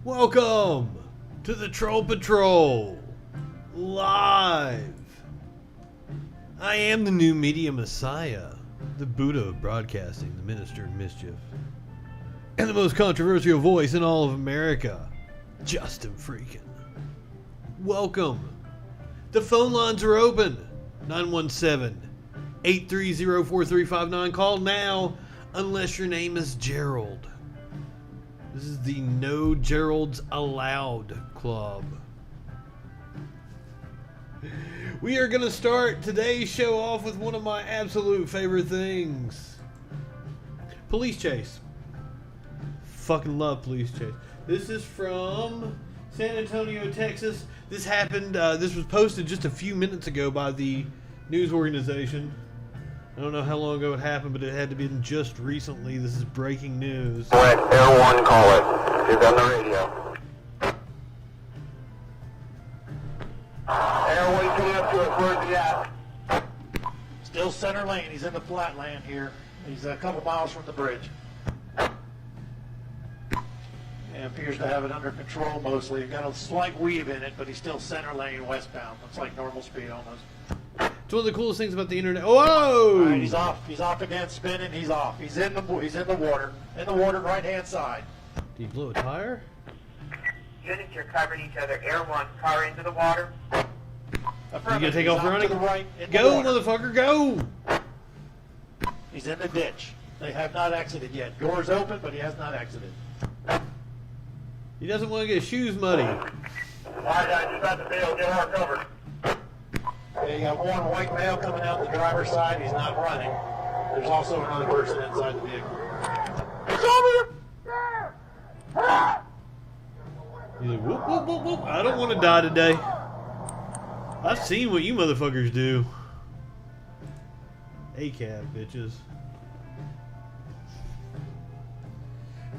Welcome to the Troll Patrol live. I am the new media messiah, the Buddha of broadcasting, the minister of mischief, and the most controversial voice in all of America, Justin FREAKIN. Welcome. The phone lines are open. 917-830-4359. Call now unless your name is Gerald. This is the No Geralds Allowed Club. We are going to start today's show off with one of my absolute favorite things. Police chase. Fucking love police chase. This is from San Antonio, Texas. This happened, this was posted just a few minutes ago by the news organization. I don't know how long ago it happened, but it had to be just recently. This is breaking news. Let Air 1 call it. It's on the radio. Air 1 coming up to us. Where's he at? Still center lane. He's in the flatland here. He's a couple miles from the bridge. And appears to have it under control mostly. He's got a slight weave in it, but he's still center lane westbound. Looks like normal speed almost. It's one of the coolest things about the internet. Whoa! All right, he's off. He's off again, spinning. He's off. He's in the water. In the water, right hand side. Did he blow a tire? Units, you're covering each other. Air 1, car into the water. You gonna take off running? To the right, go, motherfucker, go! He's in the ditch. They have not exited yet. Door's open, but he has not exited. He doesn't want to get his shoes muddy. Alright, guys, just out the field. Get our cover. Okay, you got one white male coming out the driver's side. He's not running. There's also another person inside the vehicle. He's like, whoop, whoop, whoop, whoop. I don't want to die today. I've seen what you motherfuckers do. ACAB, bitches.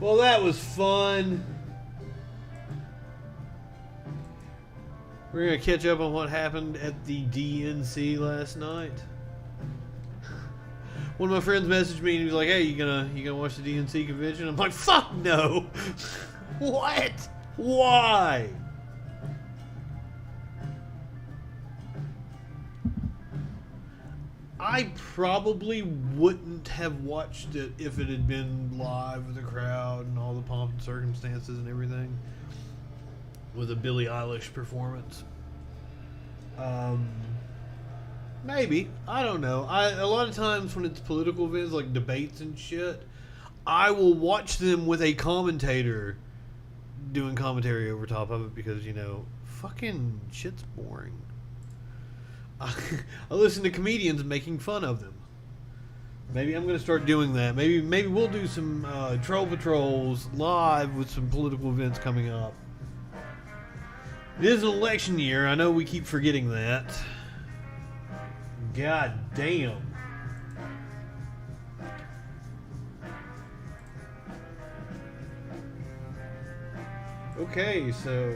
Well, that was fun. We're going to catch up on what happened at the DNC last night. One of my friends messaged me and he was like, hey, you gonna watch the DNC convention? I'm like, fuck no. What? Why? I probably wouldn't have watched it if it had been live with the crowd and all the pomp and circumstances and everything. With a Billie Eilish performance. Maybe. I don't know. A lot of times when it's political events like debates and shit, I will watch them with a commentator doing commentary over top of it because, you know, fucking shit's boring. I listen to comedians making fun of them. Maybe I'm going to start doing that. Maybe we'll do some troll patrols live with some political events coming up. It is an election year. I know we keep forgetting that. God damn. Okay, so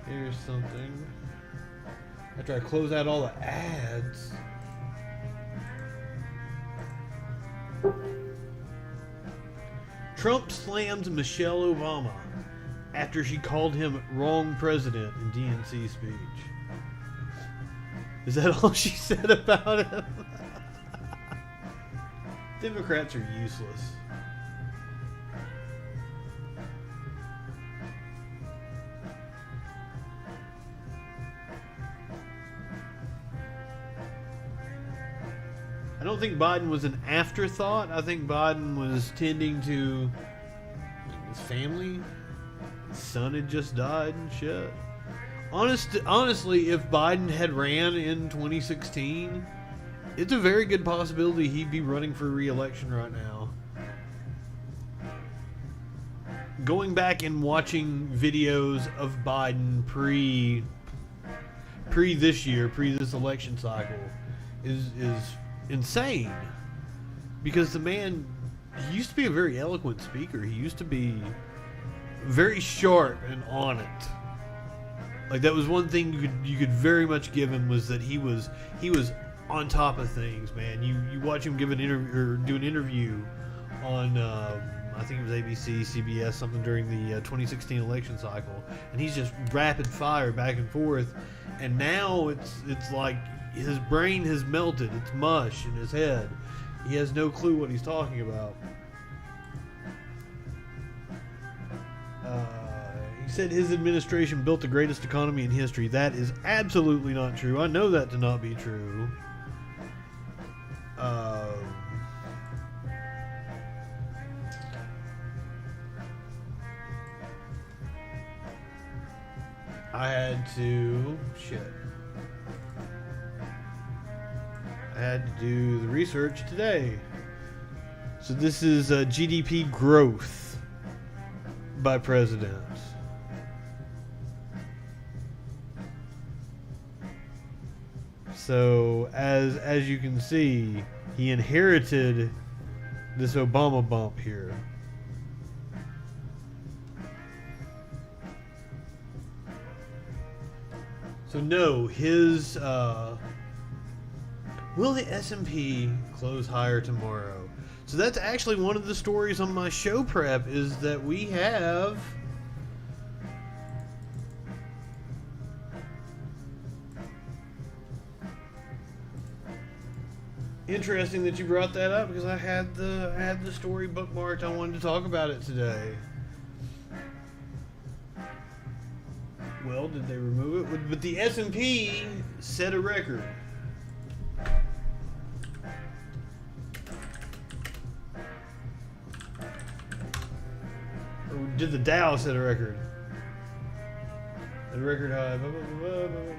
here's something. After I close out all the ads. Trump slams Michelle Obama after she called him wrong president in DNC speech. Is that all she said about him? Democrats are useless. I don't think Biden was an afterthought. I think Biden was tending to his family. His son had just died and shit. Honestly, if Biden had ran in 2016, it's a very good possibility he'd be running for re-election right now. Going back and watching videos of Biden pre this year, pre this election cycle, is insane, because the man, he used to be a very eloquent speaker. He used to be very sharp and on it. Like, that was one thing you could very much give him, was that he was on top of things, man. You watch him give an interview or do an interview on I think it was ABC, CBS, something during the 2016 election cycle, and he's just rapid fire back and forth. And now it's like his brain has melted. It's mush in his head. He has no clue what he's talking about. He said his administration built the greatest economy in history. That is absolutely not true. I know that to not be true. I had to do the research today. So this is GDP growth by president. So as you can see, he inherited this Obama bump here. So no, his will the S&P close higher tomorrow? So that's actually one of the stories on my show prep, is that we have interesting that you brought that up, because I had the story bookmarked. I wanted to talk about it today. Well, did they remove it? But the S&P set a record. Or did the Dow set a record? A record high. Blah, blah, blah, blah, blah.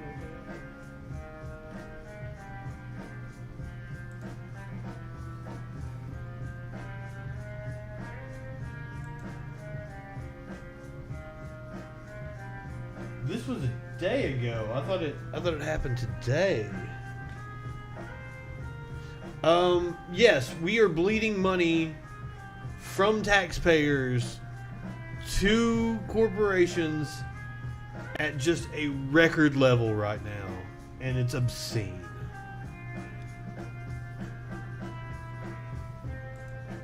This was a day ago. I thought it happened today. Yes, we are bleeding money from taxpayers to corporations at just a record level right now, and it's obscene.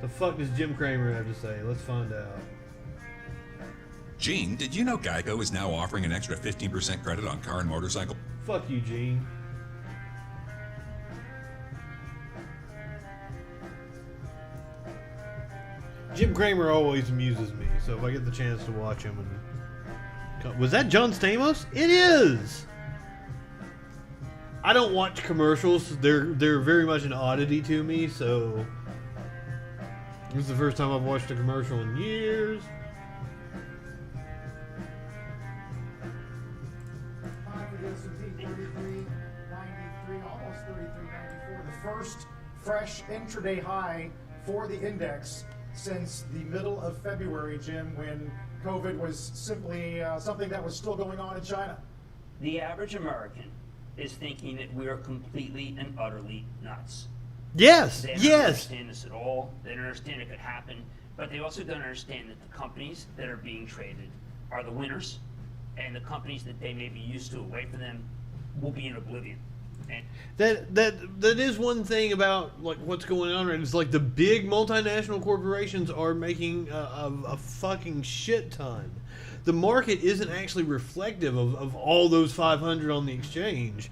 The fuck does Jim Cramer have to say? Let's find out. Gene, did you know Geico is now offering an extra 15% credit on car and motorcycle? Fuck you, Gene. Jim Cramer always amuses me, so if I get the chance to watch him and... Was that John Stamos? It is! I don't watch commercials. They're very much an oddity to me, so... This is the first time I've watched a commercial in years. First fresh intraday high for the index since the middle of February, Jim, when COVID was simply something that was still going on in China. The average American is thinking that we are completely and utterly nuts. Yes, They don't yes. understand this at all. They don't understand it could happen, but they also don't understand that the companies that are being traded are the winners, and the companies that they may be used to away from them will be in oblivion. And That is one thing about like what's going on right now. It's like the big multinational corporations are making a fucking shit ton. The market isn't actually reflective of all those 500 on the exchange.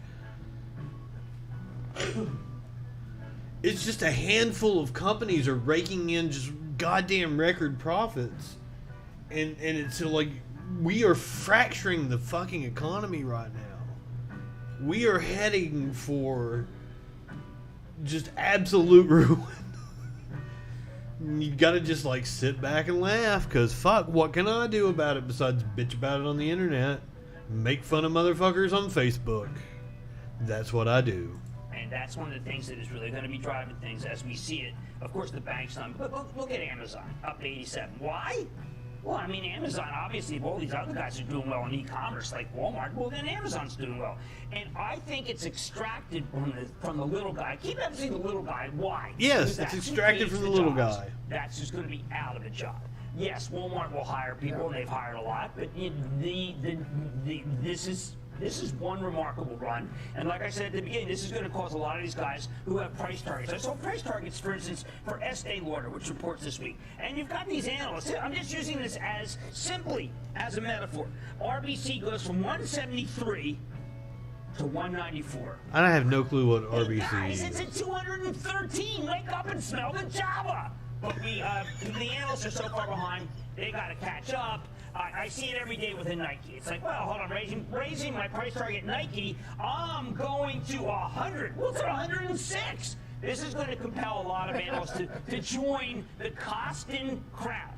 It's just a handful of companies are raking in just goddamn record profits, and it's like we are fracturing the fucking economy right now. We are heading for just absolute ruin. You gotta just like sit back and laugh, cause fuck, what can I do about it besides bitch about it on the internet, make fun of motherfuckers on Facebook? That's what I do. And that's one of the things that is really going to be driving things as we see it. Of course, the bank's on. But look at Amazon, up 87. Why? Well, I mean, Amazon, obviously, if all these other guys are doing well in e-commerce, like Walmart, well, then Amazon's doing well. And I think it's extracted from the little guy. Keep emphasizing the little guy. Why? Yes, Because it's that's who extracted creates from the little jobs. guy. That's who's going to be out of a job. Yes, Walmart will hire people, and they've hired a lot, but this is This is one remarkable run, and like I said at the beginning, this is going to cause a lot of these guys who have price targets. I saw price targets, for instance, for Estee Lauder, which reports this week. And you've got these analysts. I'm just using this as simply as a metaphor. RBC goes from 173 to 194. I have no clue what Hey RBC guys, is. it's at 213. Wake up and smell the Java. But the analysts are so far behind, they got to catch up. I see it every day within Nike. It's like, well, hold on, raising my price target Nike, I'm going to 100. Well, it's at 106. This is going to compel a lot of analysts to join the costing crowd.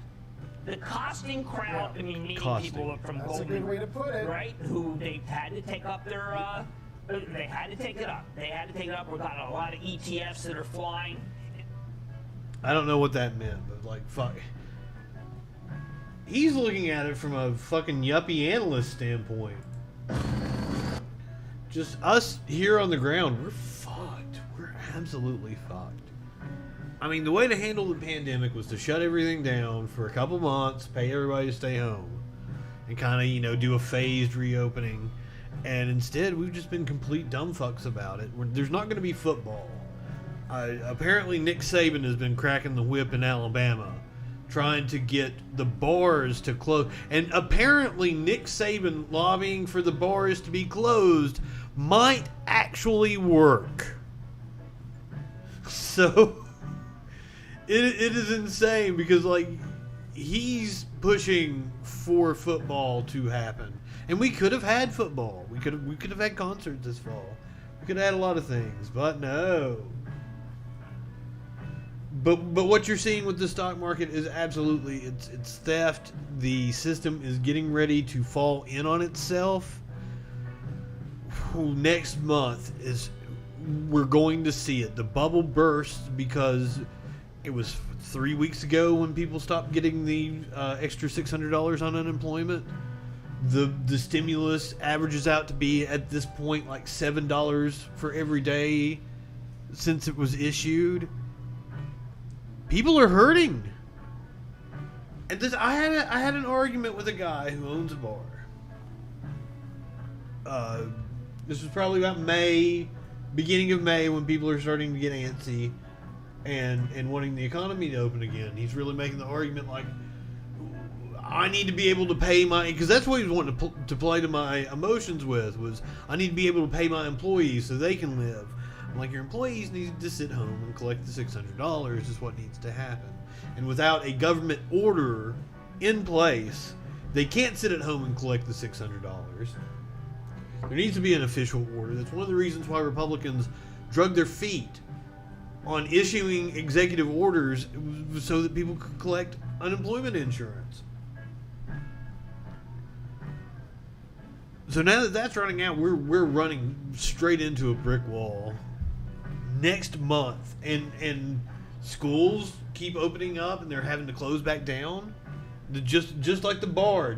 The costing crowd, I mean, meaning people from That's Goldman, a good way to put it. right, who they've had to take up their, they had to take it up. They had to take it up. We've got a lot of ETFs that are flying. I don't know what that meant, but like, fuck. He's looking at it from a fucking yuppie analyst standpoint. Just us here on the ground, we're fucked. We're absolutely fucked. I mean, the way to handle the pandemic was to shut everything down for a couple months, pay everybody to stay home, and kind of, you know, do a phased reopening. And instead, we've just been complete dumb fucks about it. There's not going to be football. Apparently, Nick Saban has been cracking the whip in Alabama, trying to get the bars to close. And apparently, Nick Saban lobbying for the bars to be closed might actually work. So, it is insane because, like, he's pushing for football to happen. And we could have had football. We could have had concerts this fall. We could have had a lot of things, but no. But what you're seeing with the stock market is absolutely it's theft. The system is getting ready to fall in on itself. Next month we're going to see it. The bubble bursts because it was 3 weeks ago when people stopped getting the extra $600 on unemployment. The stimulus averages out to be at this point like $7 for every day since it was issued. People are hurting. And I had an argument with a guy who owns a bar. This was probably about May, beginning of May, when people are starting to get antsy and wanting the economy to open again. He's really making the argument like, I need to be able to pay my, because that's what he was wanting to play to my emotions with, was I need to be able to pay my employees so they can live. I'm like, your employees need to sit home and collect the $600 is what needs to happen. And without a government order in place, they can't sit at home and collect the $600. There needs to be an official order. That's one of the reasons why Republicans drug their feet on issuing executive orders so that people could collect unemployment insurance. So now that that's running out, we're running straight into a brick wall. Next month, and schools keep opening up, and they're having to close back down. Just like the bar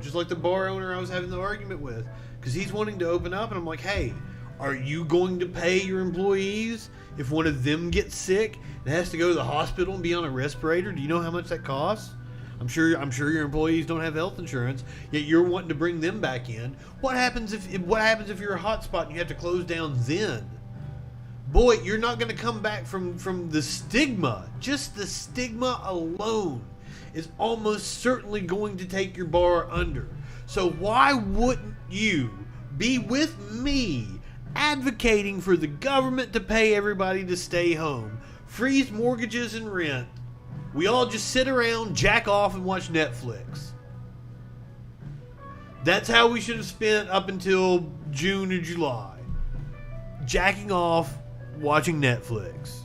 owner I was having the argument with, because he's wanting to open up, and I'm like, hey, are you going to pay your employees if one of them gets sick and has to go to the hospital and be on a respirator? Do you know how much that costs? I'm sure your employees don't have health insurance, yet you're wanting to bring them back in. What happens if you're a hotspot and you have to close down then? Boy, you're not going to come back from the stigma. Just the stigma alone is almost certainly going to take your bar under. So why wouldn't you be with me advocating for the government to pay everybody to stay home, freeze mortgages and rent? We all just sit around, jack off, and watch Netflix. That's how we should have spent up until June or July. Jacking off, watching Netflix.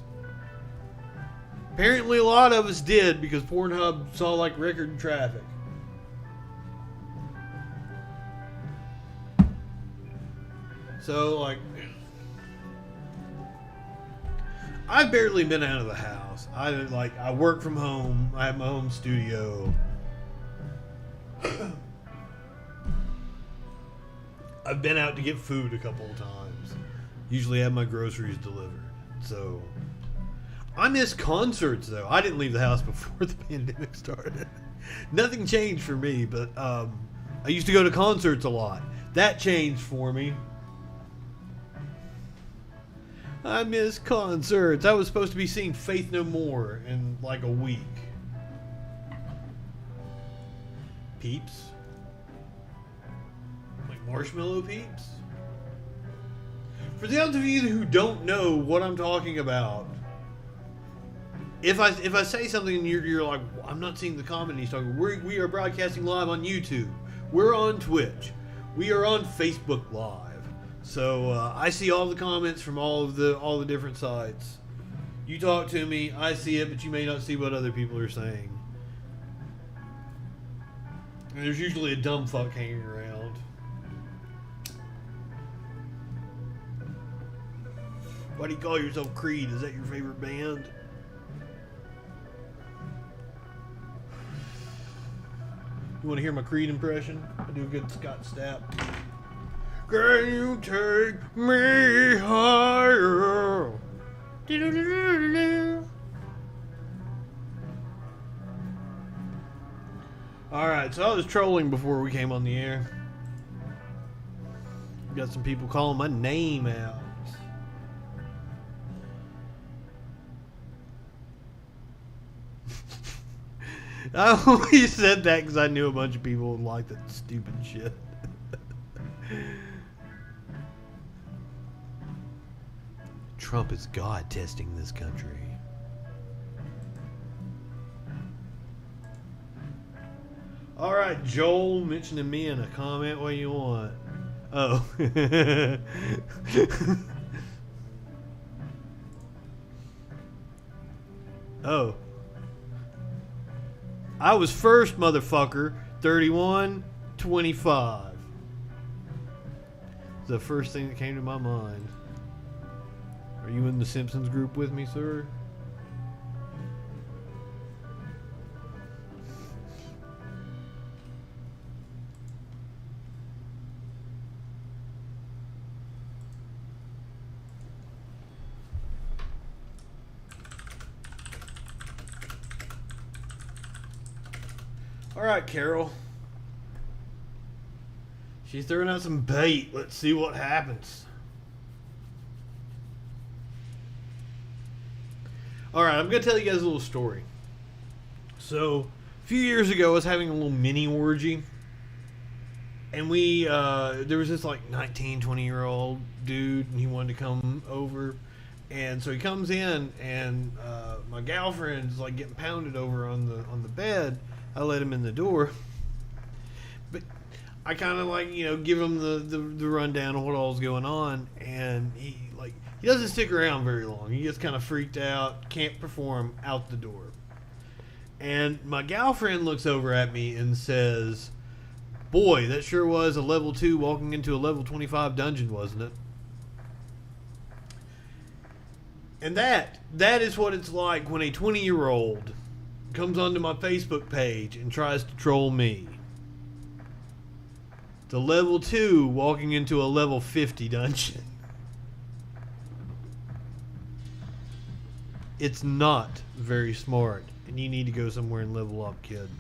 Apparently a lot of us did because Pornhub saw like record traffic. So like, I've barely been out of the house. I work from home. I have my home studio. I've been out to get food a couple of times. Usually have my groceries delivered. So I miss concerts though. I didn't leave the house before the pandemic started. Nothing changed for me, but I used to go to concerts a lot. That changed for me. I miss concerts. I was supposed to be seeing Faith No More in like a week. Peeps? Like Marshmallow Peeps? For those of you who don't know what I'm talking about, if I say something and you're like, I'm not seeing the comment he's talking, we are broadcasting live on YouTube. We're on Twitch. We are on Facebook Live. So I see all the comments from all the different sites. You talk to me, I see it, but you may not see what other people are saying. And there's usually a dumb fuck hanging around. Why do you call yourself Creed? Is that your favorite band? You want to hear my Creed impression? I do a good Scott Stapp. Can you take me higher? Alright, so I was trolling before we came on the air. Got some people calling my name out. I only said that because I knew a bunch of people would like that stupid shit. Trump is God testing this country. Alright, Joel, mentioning me in a comment. What do you want? Oh. Oh. I was first, motherfucker. 31-25. The first thing that came to my mind. Are you in the Simpsons group with me, sir? Alright, Carol. She's throwing out some bait. Let's see what happens. Alright, I'm going to tell you guys a little story. So, a few years ago, I was having a little mini orgy. And there was this like 19, 20-year-old dude, and he wanted to come over. And so he comes in, and my girlfriend's like getting pounded over on the bed. I let him in the door, but I kind of like, give him the rundown of what all's going on, and he doesn't stick around very long. He gets kind of freaked out, can't perform, out the door. And my girlfriend looks over at me and says, "Boy, that sure was a level 2 walking into a level 25 dungeon, wasn't it?" And that is what it's like when a 20-year-old comes onto my Facebook page and tries to troll me. The level 2 walking into a level 50 dungeon. It's not very smart, and you need to go somewhere and level up, kid.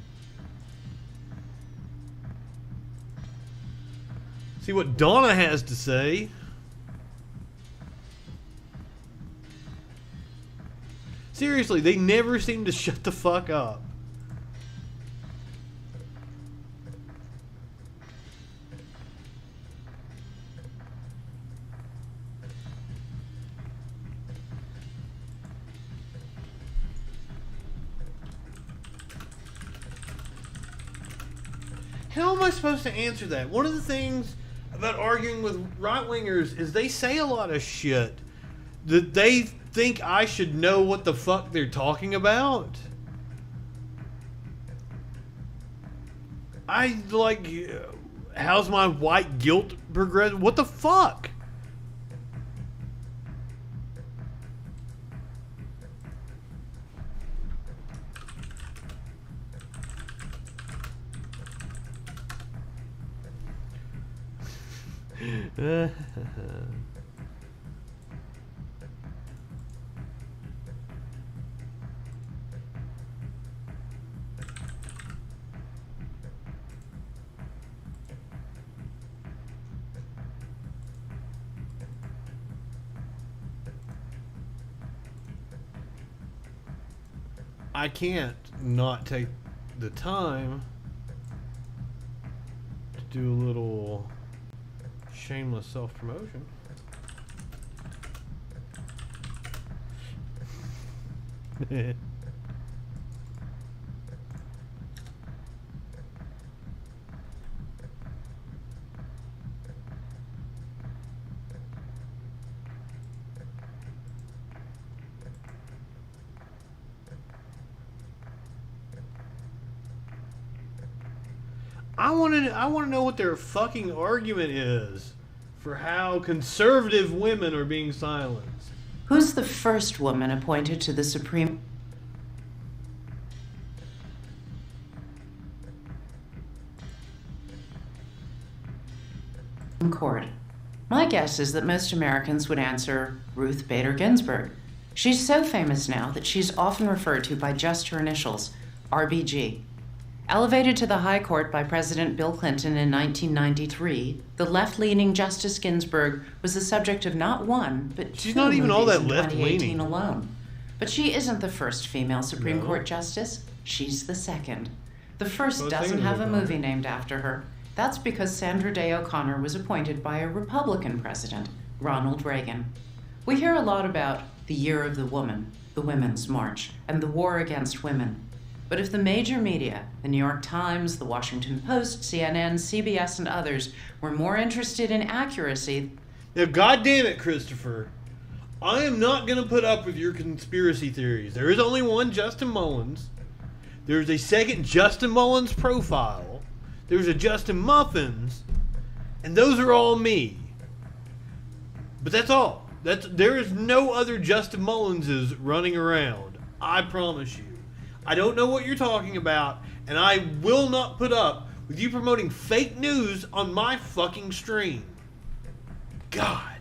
See what Donna has to say. Seriously, they never seem to shut the fuck up. How am I supposed to answer that? One of the things about arguing with right-wingers is they say a lot of shit that they think I should know what the fuck they're talking about. How's my white guilt progress? What the fuck? I can't not take the time to do a little shameless self-promotion. I want to know what their fucking argument is for how conservative women are being silenced. Who's the first woman appointed to the Supreme Court? My guess is that most Americans would answer Ruth Bader Ginsburg. She's so famous now that she's often referred to by just her initials, RBG. Elevated to the High Court by President Bill Clinton in 1993, the left-leaning Justice Ginsburg was the subject of not one, but She's two not even all movies that in left-leaning 2018 alone. But she isn't the first female Supreme Court justice. She's the second. The first doesn't have a movie named after her. That's because Sandra Day O'Connor was appointed by a Republican president, Ronald Reagan. We hear a lot about the Year of the Woman, the Women's March, and the war against women. But if the major media, the New York Times, the Washington Post, CNN, CBS, and others, were more interested in accuracy... Now, goddamn it, Christopher. I am not going to put up with your conspiracy theories. There is only one Justin Mullins. There's a second Justin Mullins profile. There's a Justin Muffins. And those are all me. But that's all. There is no other Justin Mullinses running around. I promise you. I don't know what you're talking about, and I will not put up with you promoting fake news on my fucking stream. God.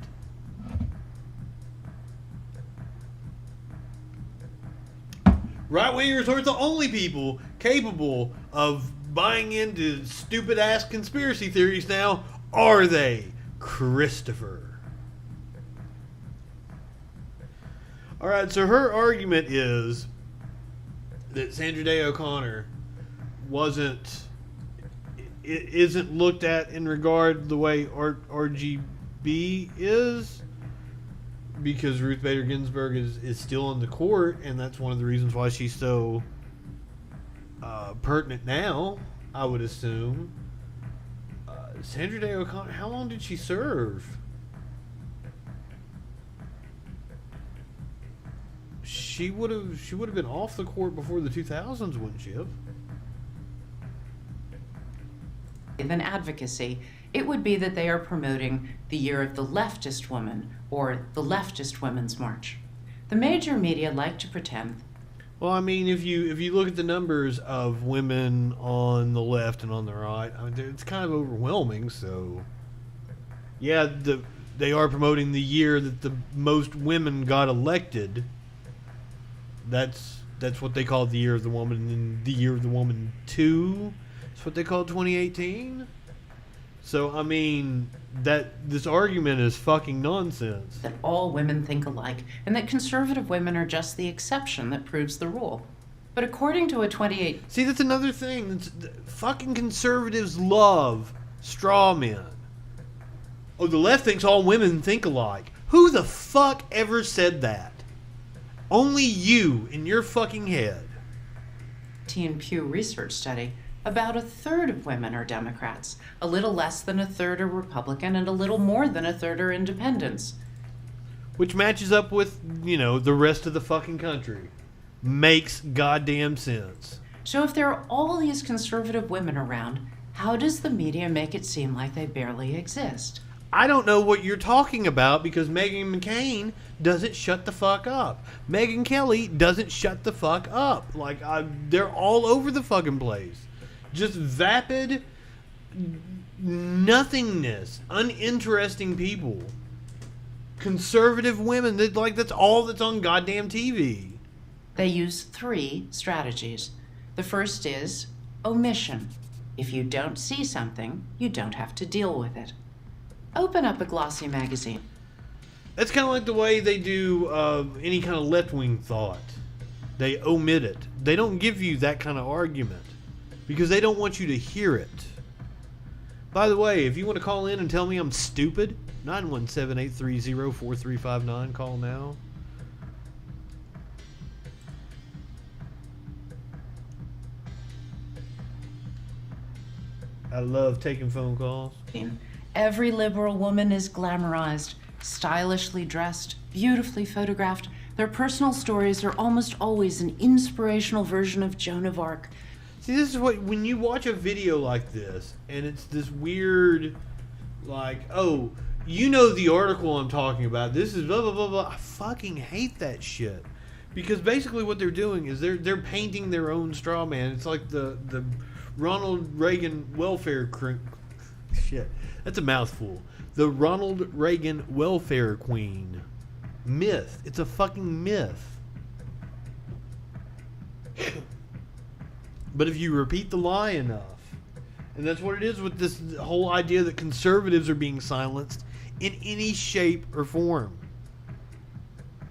Right-wingers aren't the only people capable of buying into stupid-ass conspiracy theories now, are they, Christopher? Alright, so her argument is that Sandra Day O'Connor isn't looked at in regard the way RGB is, because Ruth Bader Ginsburg is still in the court, and that's one of the reasons why she's so pertinent now, I would assume. Sandra Day O'Connor, how long did she serve? She would have been off the court before the 2000s, wouldn't she have? Than advocacy, it would be that they are promoting the Year of the Leftist Woman, or the Leftist Women's March. The major media like to pretend... Well, I mean, if you look at the numbers of women on the left and on the right, I mean, it's kind of overwhelming, so... Yeah, they are promoting the year that the most women got elected. That's what they call the Year of the Woman, and the Year of the Woman 2. That's what they call 2018. So, I mean, this argument is fucking nonsense. That all women think alike, and that conservative women are just the exception that proves the rule. But according to a 28... See, that's another thing. Fucking conservatives love straw men. Oh, the left thinks all women think alike. Who the fuck ever said that? Only you in your fucking head. Pew Research study, about a third of women are Democrats, a little less than a third are Republican, and a little more than a third are independents. Which matches up with, the rest of the fucking country. Makes goddamn sense. So if there are all these conservative women around, how does the media make it seem like they barely exist? I don't know what you're talking about, because Meghan McCain doesn't shut the fuck up. Megyn Kelly doesn't shut the fuck up. They're all over the fucking place. Just vapid nothingness. Uninteresting people. Conservative women. That's all that's on goddamn TV. They use 3 strategies. The first is omission. If you don't see something, you don't have to deal with it. Open up a glossy magazine. That's kind of like the way they do any kind of left-wing thought. They omit it. They don't give you that kind of argument because they don't want you to hear it. By the way, if you want to call in and tell me I'm stupid, 917-830-4359. Call now. I love taking phone calls. Every liberal woman is glamorized, stylishly dressed, beautifully photographed. Their personal stories are almost always an inspirational version of Joan of Arc. See, this is what, when you watch a video like this, and it's this weird, like, oh, you know the article I'm talking about, this is blah, blah, blah, blah. I fucking hate that shit. Because basically what they're doing is they're painting their own straw man. It's like the Ronald Reagan welfare shit. That's a mouthful. The Ronald Reagan welfare queen. Myth. It's a fucking myth. But if you repeat the lie enough, and that's what it is with this whole idea that conservatives are being silenced in any shape or form.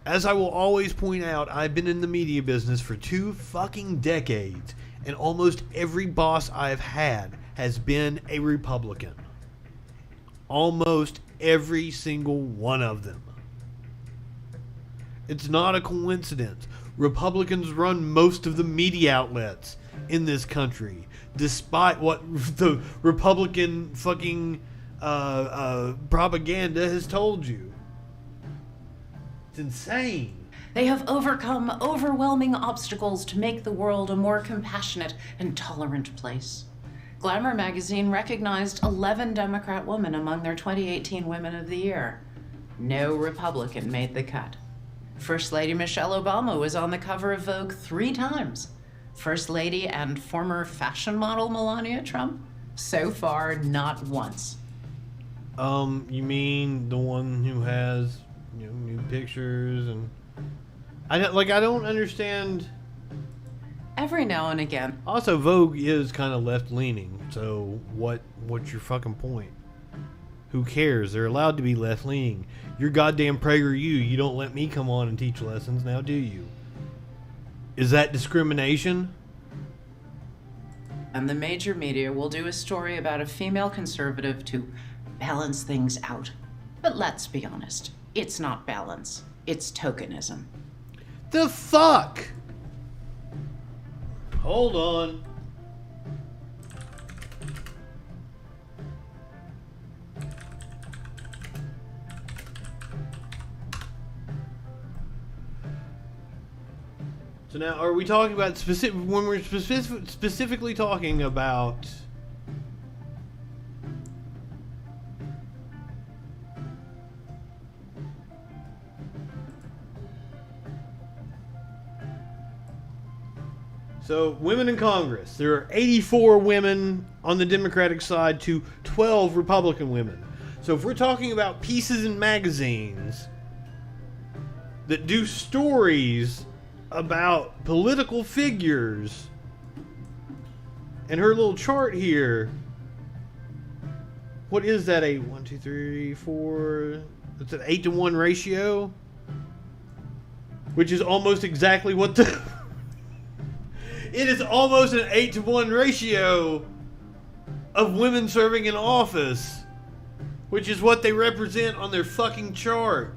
As I will always point out, I've been in the media business for 2 fucking decades, and almost every boss I've had has been a Republican. Almost every single one of them. It's not a coincidence. Republicans run most of the media outlets in this country, despite what the Republican fucking propaganda has told you. It's insane. They have overcome overwhelming obstacles to make the world a more compassionate and tolerant place. Glamour magazine recognized 11 Democrat women among their 2018 Women of the Year. No Republican made the cut. First Lady Michelle Obama was on the cover of Vogue 3 times. First Lady and former fashion model Melania Trump? So far, not once. You mean the one who has, new pictures and... I don't understand... Every now and again. Also, Vogue is kind of left-leaning, so what's your fucking point? Who cares? They're allowed to be left-leaning. You're goddamn PragerU. You don't let me come on and teach lessons, now do you? Is that discrimination? And the major media will do a story about a female conservative to balance things out. But let's be honest, it's not balance. It's tokenism. The fuck? Hold on. So now, are we talking about when we're specifically talking about so women in Congress? There are 84 women on the Democratic side to 12 Republican women. So if we're talking about pieces in magazines that do stories about political figures, and her little chart here, what is that? 1, 2, 3, 4. It's an 8-to-1 ratio, which is almost exactly what the it is almost an 8-to-1 ratio of women serving in office, which is what they represent on their fucking chart.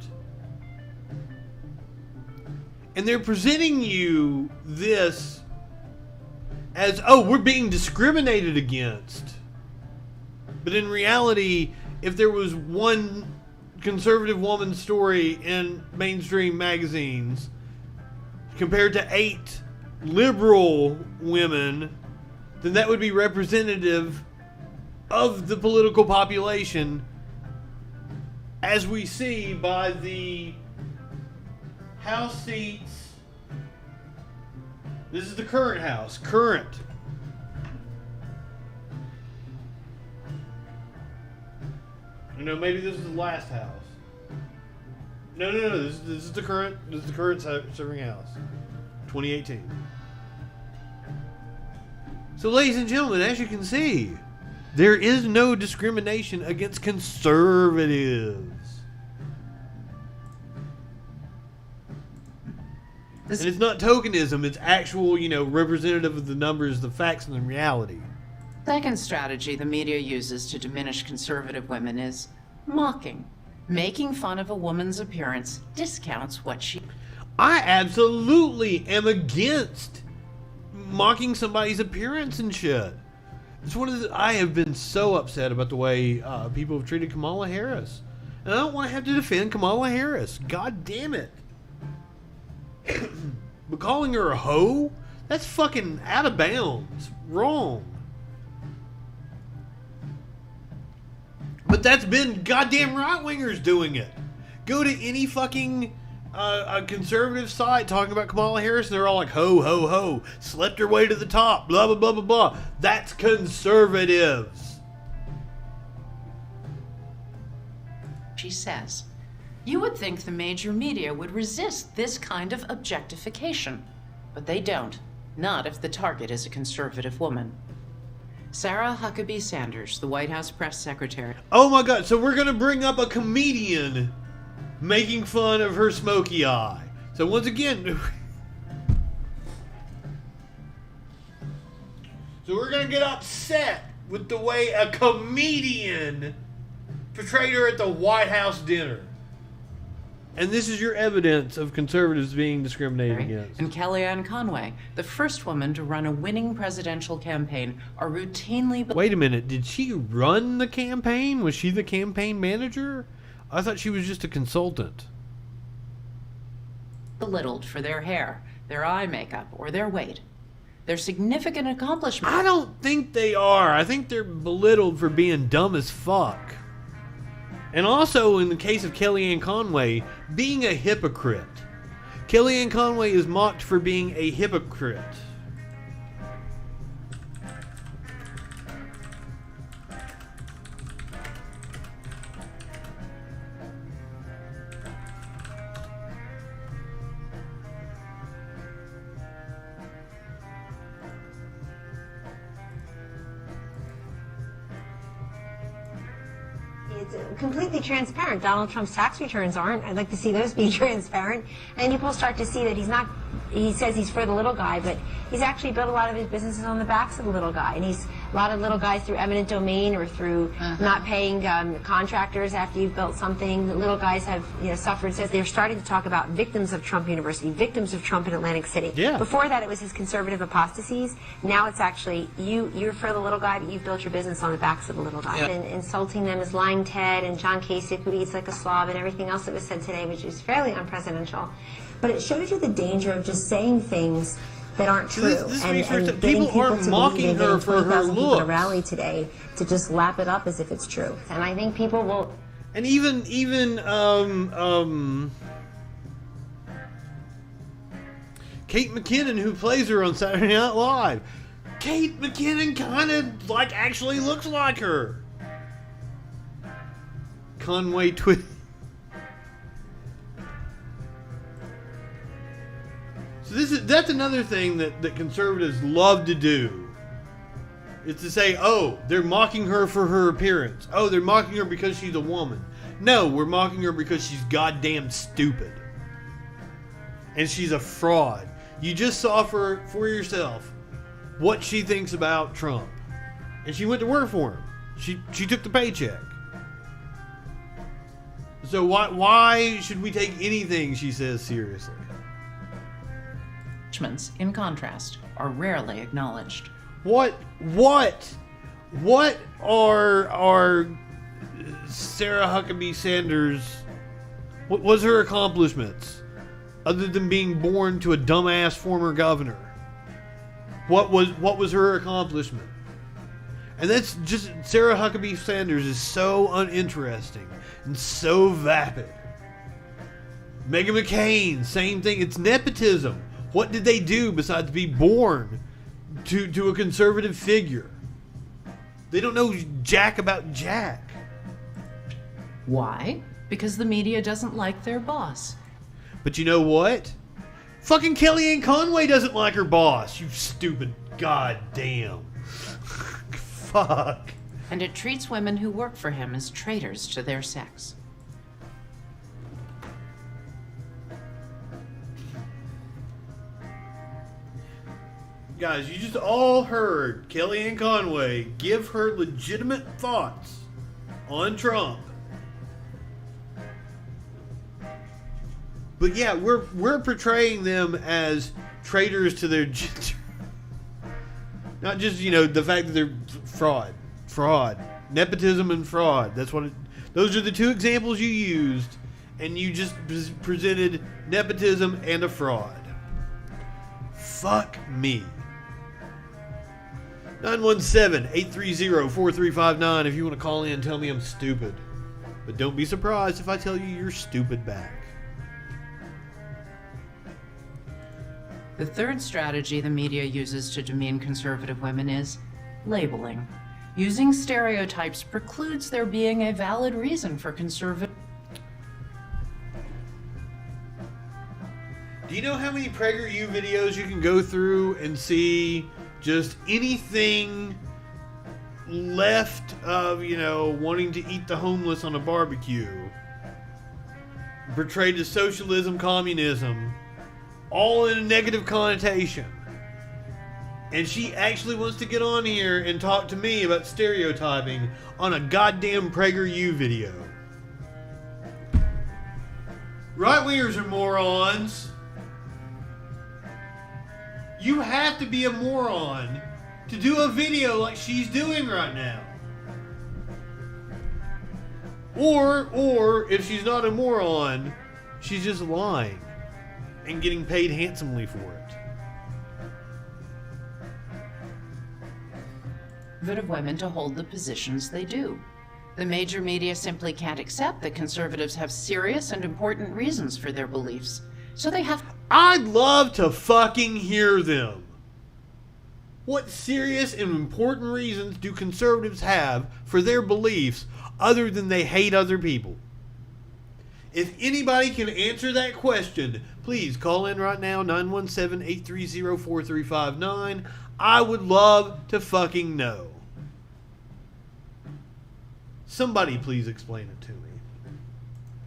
And they're presenting you this as, oh, we're being discriminated against. But in reality, if there was one conservative woman story in mainstream magazines compared to 8 liberal women, then that would be representative of the political population, as we see by the House seats. This is the current House. Current. No, maybe this is the last House. No. This is the current. This is the current serving House. 2018. So, ladies and gentlemen, as you can see, there is no discrimination against conservatives. And it's not tokenism, it's actual, representative of the numbers, the facts, and the reality. Second strategy the media uses to diminish conservative women is mocking. Making fun of a woman's appearance discounts what she... I absolutely am against mocking somebody's appearance and shit. It's I have been so upset about the way people have treated Kamala Harris. And I don't want to have to defend Kamala Harris. God damn it. But calling her a hoe? That's fucking out of bounds. Wrong. But that's been goddamn right-wingers doing it. Go to any fucking a conservative site talking about Kamala Harris and they're all like, ho, ho, ho. Slept her way to the top. Blah, blah, blah, blah, blah. That's conservatives. She says. You would think the major media would resist this kind of objectification. But they don't. Not if the target is a conservative woman. Sarah Huckabee Sanders, the White House press secretary. Oh my God, so we're going to bring up a comedian making fun of her smoky eye. So once again... so we're going to get upset with the way a comedian portrayed her at the White House dinner. And this is your evidence of conservatives being discriminated against. And Kellyanne Conway, the first woman to run a winning presidential campaign, are routinely... Wait a minute, did she run the campaign? Was she the campaign manager? I thought she was just a consultant. ...belittled for their hair, their eye makeup, or their weight. Their significant accomplishments... I don't think they are. I think they're belittled for being dumb as fuck. And also, in the case of Kellyanne Conway, being a hypocrite. Kellyanne Conway is mocked for being a hypocrite. It's completely transparent. Donald Trump's tax returns aren't. I'd like to see those be transparent. And people start to see that he says he's for the little guy, but he's actually built a lot of his businesses on the backs of the little guy. And he's a lot of little guys through eminent domain or through not paying contractors after you've built something. The little guys have suffered. Says they're starting to talk about victims of Trump University, victims of Trump in Atlantic City. Yeah. Before that, it was his conservative apostasies. Now it's actually you're for the little guy, but you've built your business on the backs of the little guy. Yeah. And insulting them as lying Ted and John Kasich, who eats like a slob, and everything else that was said today, which is fairly unpresidential. But it shows you the danger of just saying things that aren't true. And getting people aren't to mocking her for her 20,000 people looks. to rally today to just lap it up as if it's true. And I think people will. And even Kate McKinnon, who plays her on Saturday Night Live. Kate McKinnon kind of actually looks like her. Conway Twitty. So that's another thing that conservatives love to do. It's to say, oh, they're mocking her for her appearance. Oh, they're mocking her because she's a woman. No, we're mocking her because she's goddamn stupid. And she's a fraud. You just saw for yourself what she thinks about Trump. And she went to work for him. She took the paycheck. So why should we take anything she says seriously? In contrast, are rarely acknowledged. What are Sarah Huckabee Sanders? What was her accomplishments other than being born to a dumbass former governor? What was her accomplishment? And that's just Sarah Huckabee Sanders is so uninteresting and so vapid. Meghan McCain, same thing. It's nepotism. What did they do besides be born to a conservative figure? They don't know jack about Jack. Why? Because the media doesn't like their boss. But you know what? Fucking Kellyanne Conway doesn't like her boss, you stupid goddamn. Fuck. And it treats women who work for him as traitors to their sex. Guys, you just all heard Kellyanne Conway give her legitimate thoughts on Trump. But yeah, we're portraying them as traitors to their gender. Not just, the fact that they're fraud, nepotism and fraud. Those are the two examples you used, and you just presented nepotism and a fraud. Fuck me. 917-830-4359 if you want to call in and tell me I'm stupid. But don't be surprised if I tell you you're stupid back. The third strategy the media uses to demean conservative women is labeling. Using stereotypes precludes there being a valid reason for conservative... Do you know how many PragerU videos you can go through and see just anything left of, wanting to eat the homeless on a barbecue? Portrayed as socialism, communism, all in a negative connotation. And she actually wants to get on here and talk to me about stereotyping on a goddamn PragerU video. Right-wingers are morons. You have to be a moron to do a video like she's doing right now. Or if she's not a moron, she's just lying and getting paid handsomely for it. Of women to hold the positions they do. The major media simply can't accept that conservatives have serious and important reasons for their beliefs, so they have... I'd love to fucking hear them. What serious and important reasons do conservatives have for their beliefs other than they hate other people? If anybody can answer that question, please call in right now, 917-830-4359. I would love to fucking know. Somebody please explain it to me.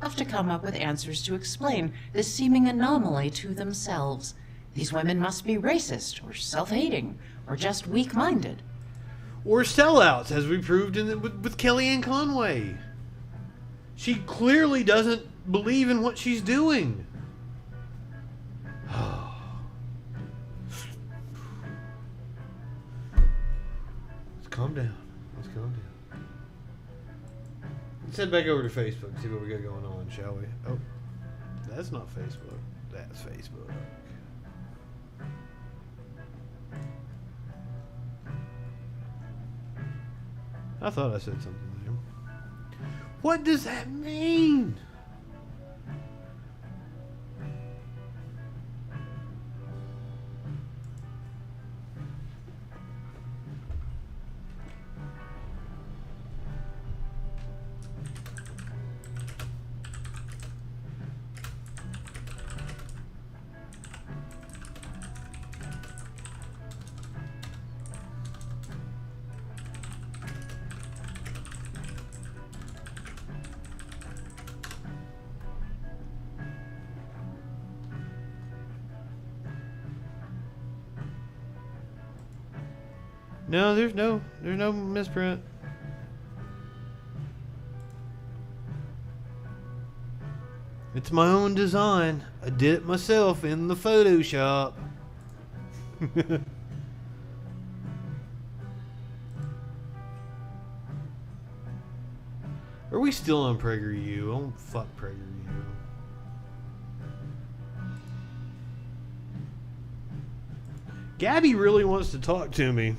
Have to come up with answers to explain this seeming anomaly to themselves. These women must be racist or self-hating or just weak-minded. Or sellouts, as we proved with Kellyanne Conway. She clearly doesn't believe in what she's doing. Let's calm down. Let's head back over to Facebook and see what we got going on, shall we? Oh, that's not Facebook. That's Facebook. I thought I said something there. What does that mean? No, there's no misprint. It's my own design. I did it myself in the Photoshop. Are we still on PragerU? I don't fuck PragerU. Gabby really wants to talk to me.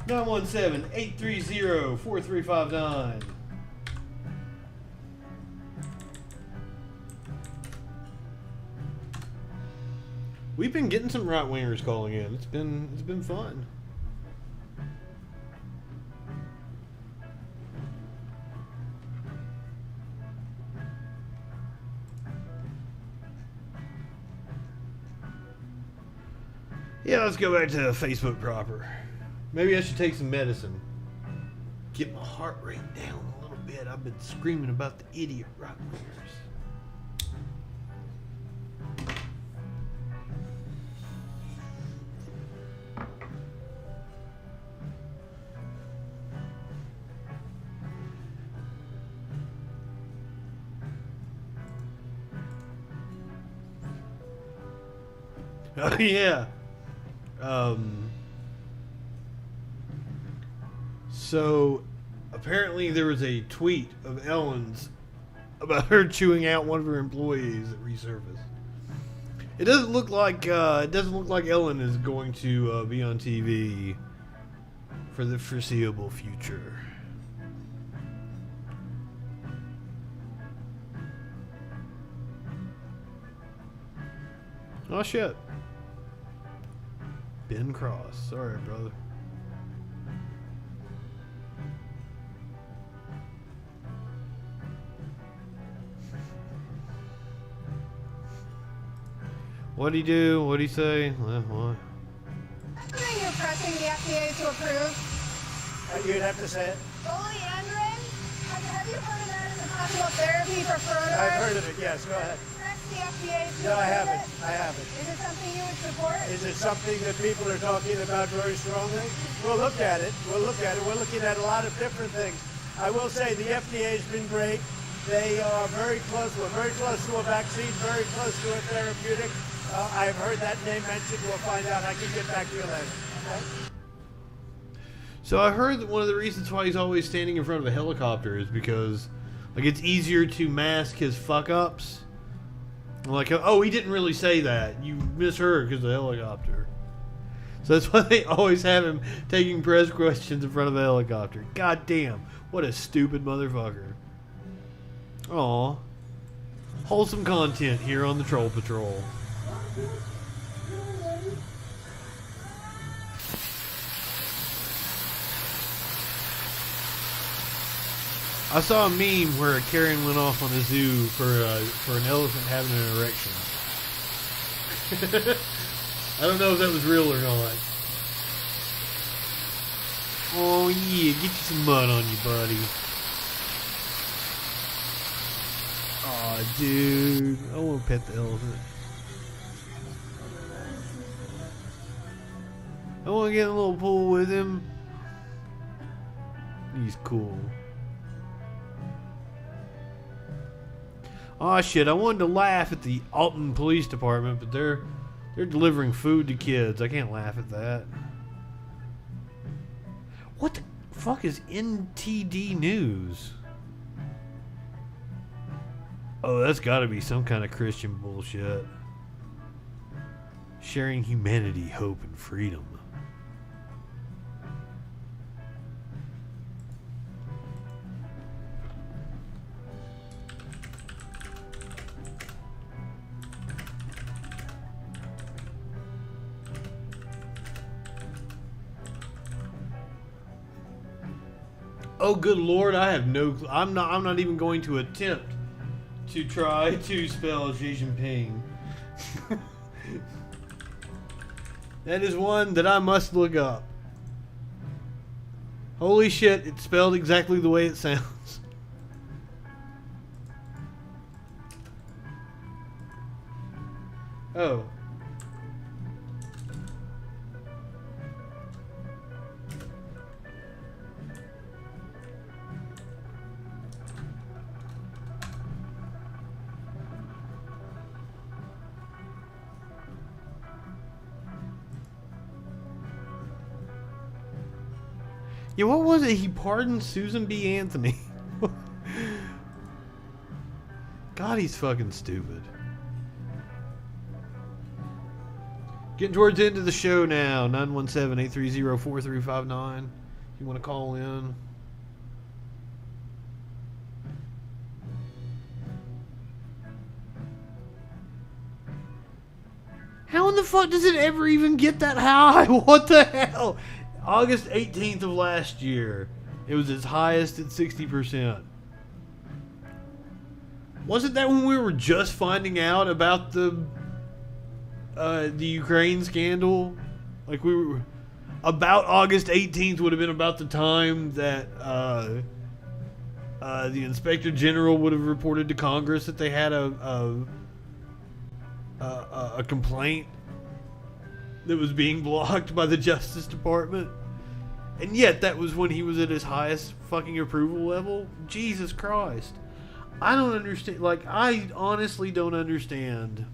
Nine 917-830-4359. We've been getting some right wingers calling in. It's been fun. Yeah, let's go back to Facebook proper. Maybe I should take some medicine. Get my heart rate down a little bit. I've been screaming about the idiot right wingers. Oh yeah. So apparently there was a tweet of Ellen's about her chewing out one of her employees that resurfaced. It doesn't look like Ellen is going to be on TV for the foreseeable future. Oh shit. Ben Cross. Sorry, brother. What'd he do? What'd he say? What? You're pressing the FDA to approve. You'd have to say it. Oleandrin? Have you heard of that as a possible therapy for coronavirus? I've heard of it, yes. Go ahead. Press the FDA to No, I approve haven't. it? I haven't. Is it something you would support? Is it something that people are talking about very strongly? We'll look at it. We're looking at a lot of different things. I will say the FDA has been great. They are very close. We're very close to a vaccine, very close to a therapeutic. I've heard that name mentioned. We'll find out. I can get back to you later. Okay? So I heard that one of the reasons why he's always standing in front of a helicopter is because, like, it's easier to mask his fuck ups. Like, oh, he didn't really say that. You misheard because of the helicopter. So that's why they always have him taking press questions in front of a helicopter. God damn, what a stupid motherfucker. Aw. Wholesome content here on the Troll Patrol. I saw a meme where a Karen went off on a zoo for an elephant having an erection. I don't know if that was real or not. Oh yeah, get you some mud on you, buddy. Aw, dude, I want to pet the elephant. I want to get in a little pool with him. He's cool. Oh shit, I wanted to laugh at the Alton Police Department, but they're delivering food to kids. I can't laugh at that. What the fuck is NTD News? Oh, that's gotta be some kind of Christian bullshit. Sharing humanity, hope, and freedom. Oh, good lord! I have no. I'm not even going to attempt to try to spell Xi Jinping. That is one that I must look up. Holy shit! It's spelled exactly the way it sounds. Oh. Yeah, what was it? He pardoned Susan B. Anthony. God, he's fucking stupid. Getting towards the end of the show now. 917-830-4359. If you want to call in. How in the fuck does it ever even get that high? What the hell? August 18th of last year, it was its highest at 60%. Wasn't that when we were just finding out about the Ukraine scandal? Like we were about August 18th would have been about the time that the Inspector General would have reported to Congress that they had a complaint that was being blocked by the Justice Department. And yet that was when he was at his highest fucking approval level. Jesus Christ. I don't understand. Like, I honestly don't understand.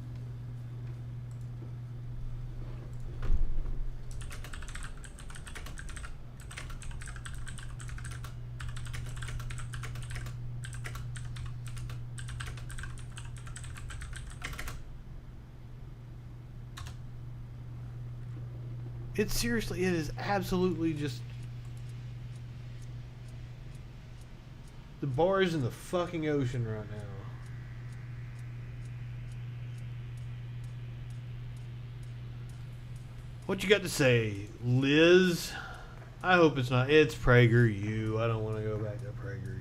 It is absolutely just... The bar is in the fucking ocean right now. What you got to say, Liz? I hope it's not. It's PragerU. I don't want to go back to PragerU.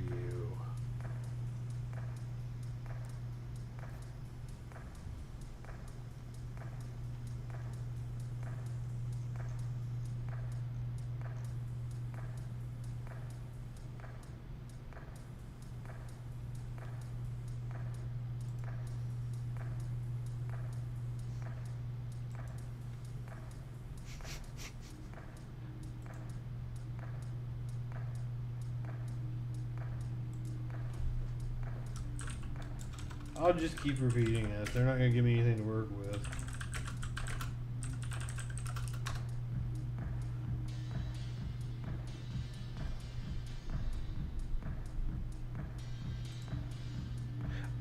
I'll just keep repeating it. They're not going to give me anything to work with.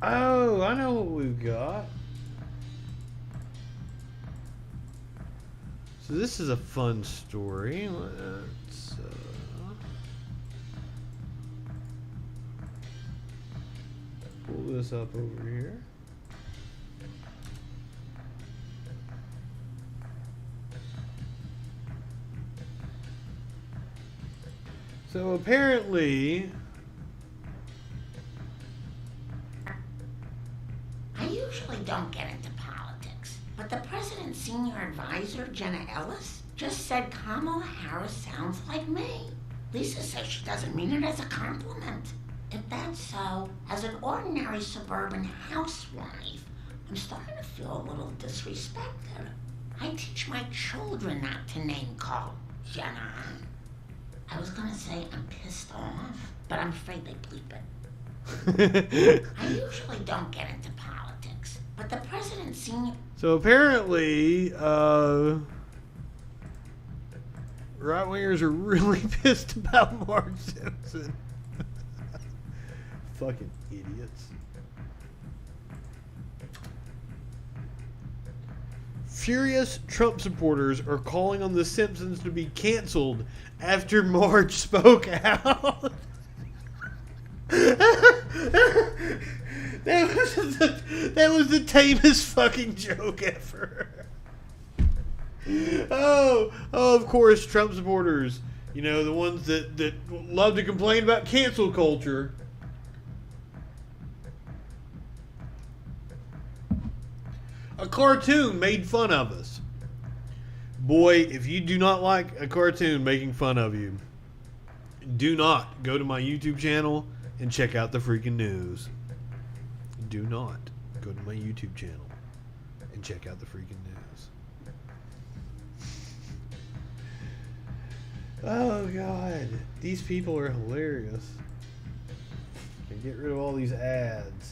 Oh, I know what we've got. So this is a fun story. Let's... pull this up over here. So apparently, I usually don't get into politics, but the president's senior advisor, Jenna Ellis, just said Kamala Harris sounds like me. Lisa says she doesn't mean it as a compliment. If that's so, as an ordinary suburban housewife, I'm starting to feel a little disrespected. I teach my children not to name call Jenna. I was gonna say I'm pissed off, but I'm afraid they bleep it. I usually don't get into politics, but the president's senior... So apparently, right-wingers are really pissed about Marge Simpson. Fucking idiots. Furious Trump supporters are calling on The Simpsons to be canceled after Marge spoke out. That was the tamest fucking joke ever. Oh, of course, Trump supporters. You know, the ones that love to complain about cancel culture. A cartoon made fun of us. Boy, if you do not like a cartoon making fun of you, do not go to my YouTube channel and check out the freaking news. Do not go to my YouTube channel and check out the freaking news. Oh God, these people are hilarious. Can get rid of all these ads.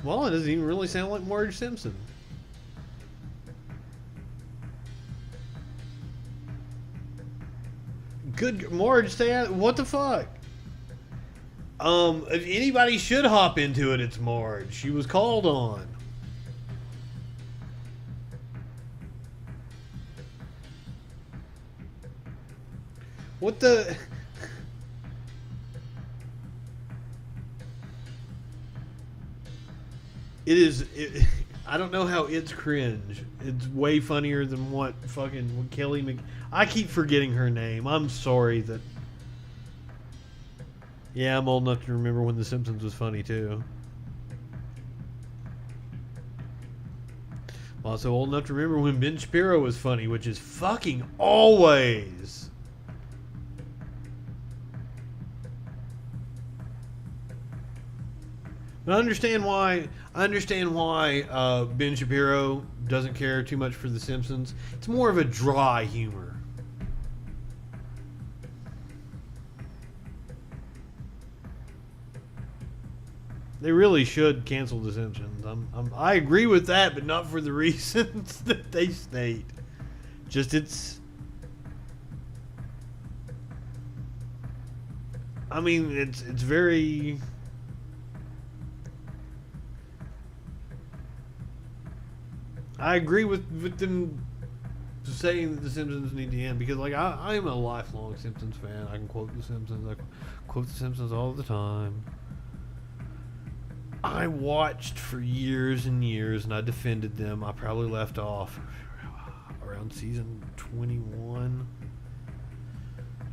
Well, it doesn't even really sound like Marge Simpson. Good Marge, stay out. What the fuck? If anybody should hop into it, it's Marge. She was called on. What the? It is. I don't know how it's cringe. It's way funnier than what Kelly I keep forgetting her name. I'm sorry that. Yeah, I'm old enough to remember when The Simpsons was funny too. I'm also old enough to remember when Ben Shapiro was funny, which is fucking always. But I understand why Ben Shapiro doesn't care too much for The Simpsons. It's more of a dry humor. They really should cancel The Simpsons. I agree with that, but not for the reasons that they state. Just it's very. I agree with them saying that The Simpsons need to end because, like, I'm a lifelong Simpsons fan. I can quote The Simpsons. I quote The Simpsons all the time. I watched for years and years, and I defended them. I probably left off around season 21,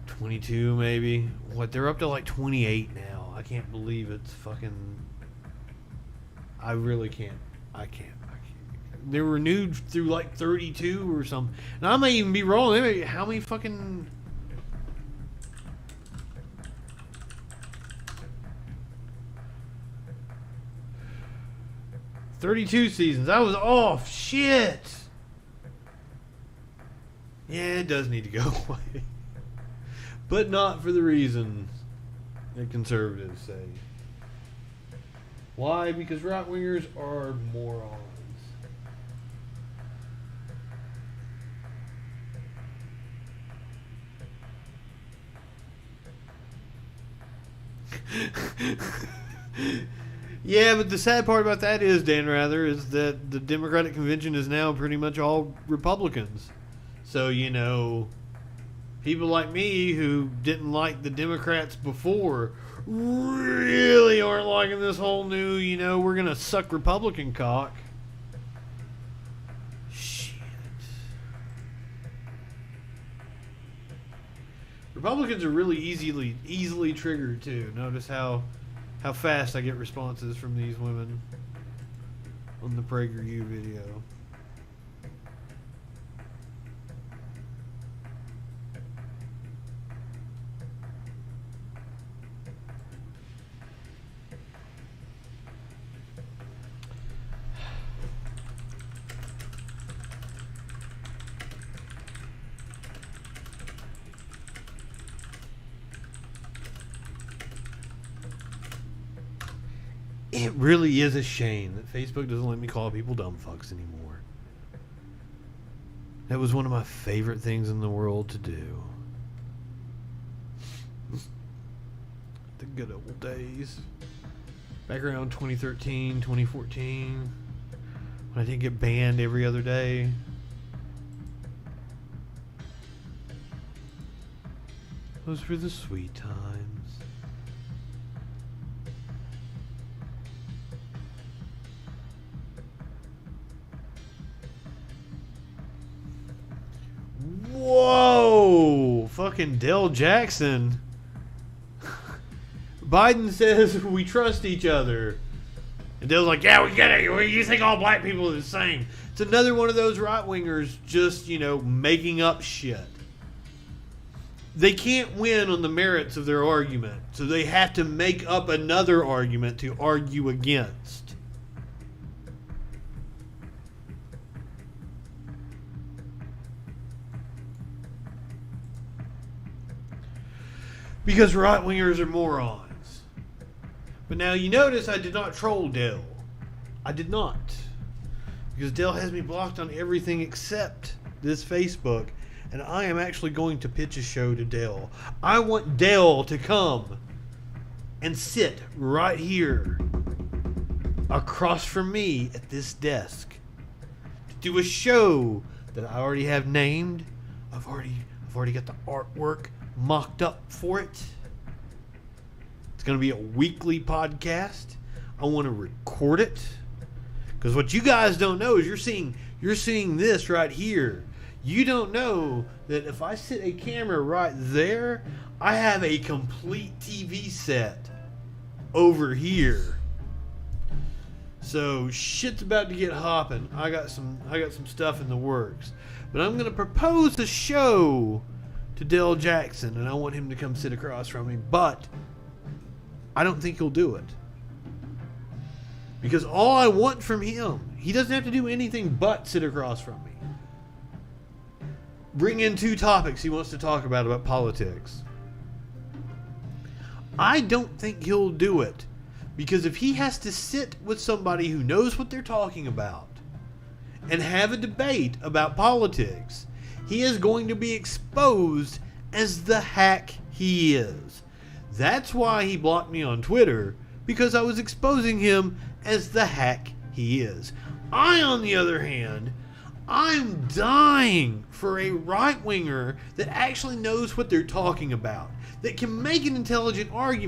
22 maybe. What, they're up to like 28 now. I can't believe it's fucking... I really can't. I can't. They were renewed through like 32 or something. And I may even be wrong. How many fucking... $32 seasons. I was off. Shit. Yeah, it does need to go away. But not for the reasons that conservatives say. Why? Because right-wingers are morons. Yeah, but the sad part about that is, Dan Rather, is that the Democratic Convention is now pretty much all Republicans. So, you know, people like me who didn't like the Democrats before really aren't liking this whole new, you know, we're going to suck Republican cock. Shit. Republicans are really easily triggered, too. Notice how fast I get responses from these women on the PragerU video. It really is a shame that Facebook doesn't let me call people dumb fucks anymore. That was one of my favorite things in the world to do. The good old days. Back around 2013, 2014, when I didn't get banned every other day. Those were the sweet times. Whoa! Fucking Dell Jackson. Biden says we trust each other. And Dell's like, yeah, we get it. You think all black people are the same. It's another one of those right-wingers just, you know, making up shit. They can't win on the merits of their argument. So they have to make up another argument to argue against. Because right-wingers are morons. But now you notice I did not troll Dell. I did not. Because Dell has me blocked on everything except this Facebook. And I am actually going to pitch a show to Dell. I want Dell to come and sit right here across from me at this desk to do a show that I already have named. I've already got the artwork mocked up for it. It's going to be a weekly podcast. I want to record it. Because what you guys don't know is you're seeing this right here. You don't know that if I sit a camera right there, I have a complete TV set over here. So shit's about to get hopping. I got some stuff in the works. But I'm gonna propose a show to Dale Jackson, and I want him to come sit across from me, but I don't think he'll do it. Because all I want from him, he doesn't have to do anything but sit across from me. Bring in 2 topics he wants to talk about politics. I don't think he'll do it. Because if he has to sit with somebody who knows what they're talking about and have a debate about politics, he is going to be exposed as the hack he is. That's why he blocked me on Twitter, because I was exposing him as the hack he is. I, on the other hand, I'm dying for a right-winger that actually knows what they're talking about, that can make an intelligent argument.